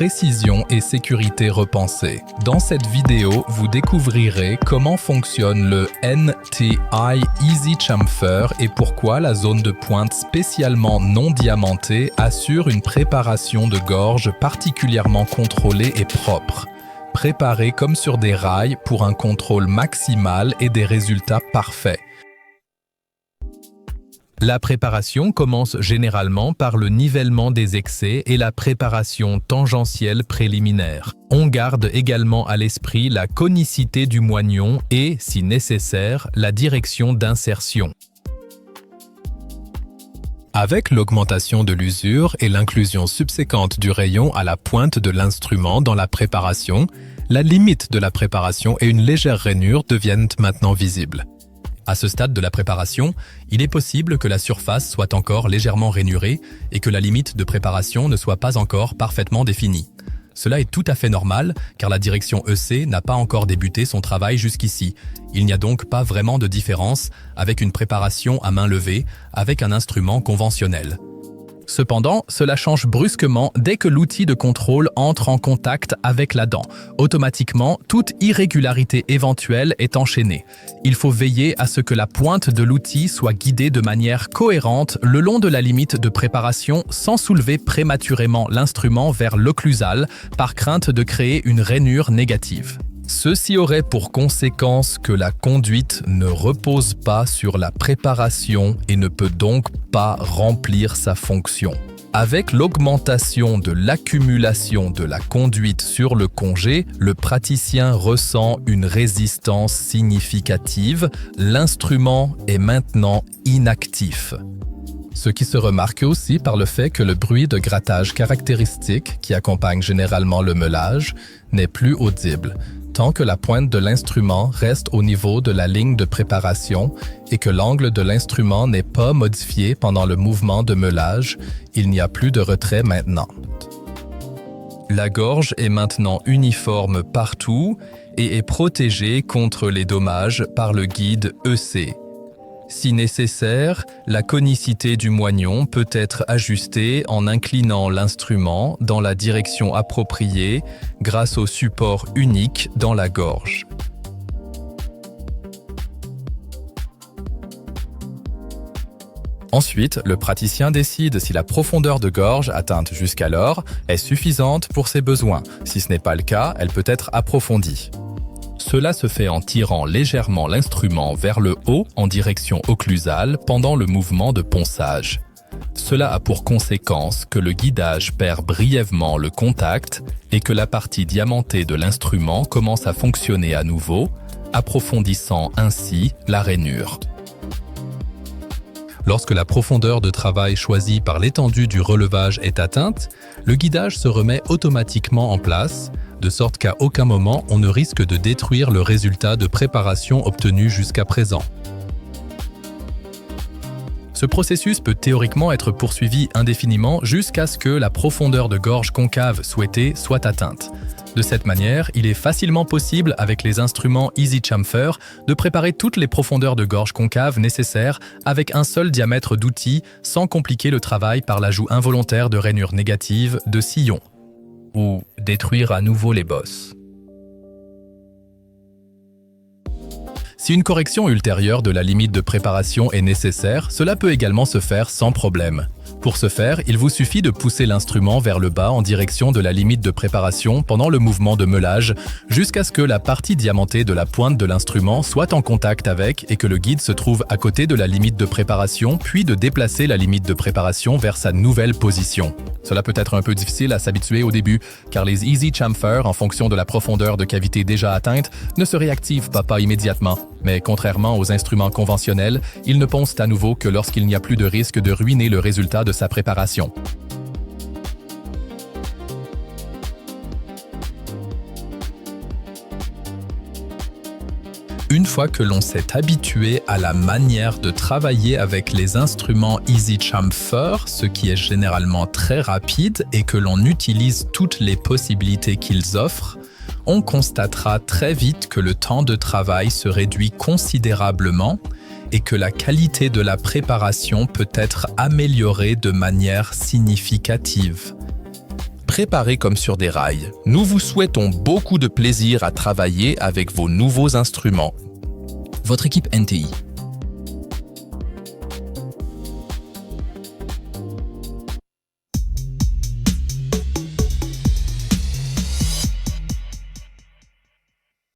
précision et sécurité repensée. Dans cette vidéo, vous découvrirez comment fonctionne le NTI Easy Chamfer et pourquoi la zone de pointe spécialement non diamantée assure une préparation de gorge particulièrement contrôlée et propre. Préparée comme sur des rails pour un contrôle maximal et des résultats parfaits. La préparation commence généralement par le nivellement des excès et la préparation tangentielle préliminaire. On garde également à l'esprit la conicité du moignon et, si nécessaire, la direction d'insertion. Avec l'augmentation de l'usure et l'inclusion subséquente du rayon à la pointe de l'instrument dans la préparation, la limite de la préparation et une légère rainure deviennent maintenant visibles. À ce stade de la préparation, il est possible que la surface soit encore légèrement rainurée et que la limite de préparation ne soit pas encore parfaitement définie. Cela est tout à fait normal car la direction EC n'a pas encore débuté son travail jusqu'ici. Il n'y a donc pas vraiment de différence avec une préparation à main levée avec un instrument conventionnel. Cependant, cela change brusquement dès que l'outil de contrôle entre en contact avec la dent. Automatiquement, toute irrégularité éventuelle est enchaînée. Il faut veiller à ce que la pointe de l'outil soit guidée de manière cohérente le long de la limite de préparation sans soulever prématurément l'instrument vers l'occlusal par crainte de créer une rainure négative. Ceci aurait pour conséquence que la conduite ne repose pas sur la préparation et ne peut donc pas remplir sa fonction. Avec l'augmentation de l'accumulation de la conduite sur le congé, le praticien ressent une résistance significative. L'instrument est maintenant inactif. Ce qui se remarque aussi par le fait que le bruit de grattage caractéristique, qui accompagne généralement le meulage, n'est plus audible, tant que la pointe de l'instrument reste au niveau de la ligne de préparation et que l'angle de l'instrument n'est pas modifié pendant le mouvement de meulage, il n'y a plus de retrait maintenant. La gorge est maintenant uniforme partout et est protégée contre les dommages par le guide EC. Si nécessaire, la conicité du moignon peut être ajustée en inclinant l'instrument dans la direction appropriée grâce au support unique dans la gorge. Ensuite, le praticien décide si la profondeur de gorge atteinte jusqu'alors est suffisante pour ses besoins. Si ce n'est pas le cas, elle peut être approfondie. Cela se fait en tirant légèrement l'instrument vers le haut en direction occlusale pendant le mouvement de ponçage. Cela a pour conséquence que le guidage perd brièvement le contact et que la partie diamantée de l'instrument commence à fonctionner à nouveau, approfondissant ainsi la rainure. Lorsque la profondeur de travail choisie par l'étendue du relevage est atteinte, le guidage se remet automatiquement en place, de sorte qu'à aucun moment on ne risque de détruire le résultat de préparation obtenu jusqu'à présent. Ce processus peut théoriquement être poursuivi indéfiniment jusqu'à ce que la profondeur de gorge concave souhaitée soit atteinte. De cette manière, il est facilement possible avec les instruments Easy Chamfer de préparer toutes les profondeurs de gorge concave nécessaires avec un seul diamètre d'outil sans compliquer le travail par l'ajout involontaire de rainures négatives de sillon ou détruire à nouveau les bosses. Si une correction ultérieure de la limite de préparation est nécessaire, cela peut également se faire sans problème. Pour ce faire, il vous suffit de pousser l'instrument vers le bas en direction de la limite de préparation pendant le mouvement de meulage jusqu'à ce que la partie diamantée de la pointe de l'instrument soit en contact avec et que le guide se trouve à côté de la limite de préparation, puis de déplacer la limite de préparation vers sa nouvelle position. Cela peut être un peu difficile à s'habituer au début, car les Easy Chamfer, en fonction de la profondeur de cavité déjà atteinte, ne se réactivent pas immédiatement. Mais contrairement aux instruments conventionnels, ils ne poncent à nouveau que lorsqu'il n'y a plus de risque de ruiner le résultat de sa préparation. Une fois que l'on s'est habitué à la manière de travailler avec les instruments Easy Chamfer, ce qui est généralement très rapide et que l'on utilise toutes les possibilités qu'ils offrent, on constatera très vite que le temps de travail se réduit considérablement et que la qualité de la préparation peut être améliorée de manière significative. préparé comme sur des rails. Nous vous souhaitons beaucoup de plaisir à travailler avec vos nouveaux instruments. Votre équipe NTI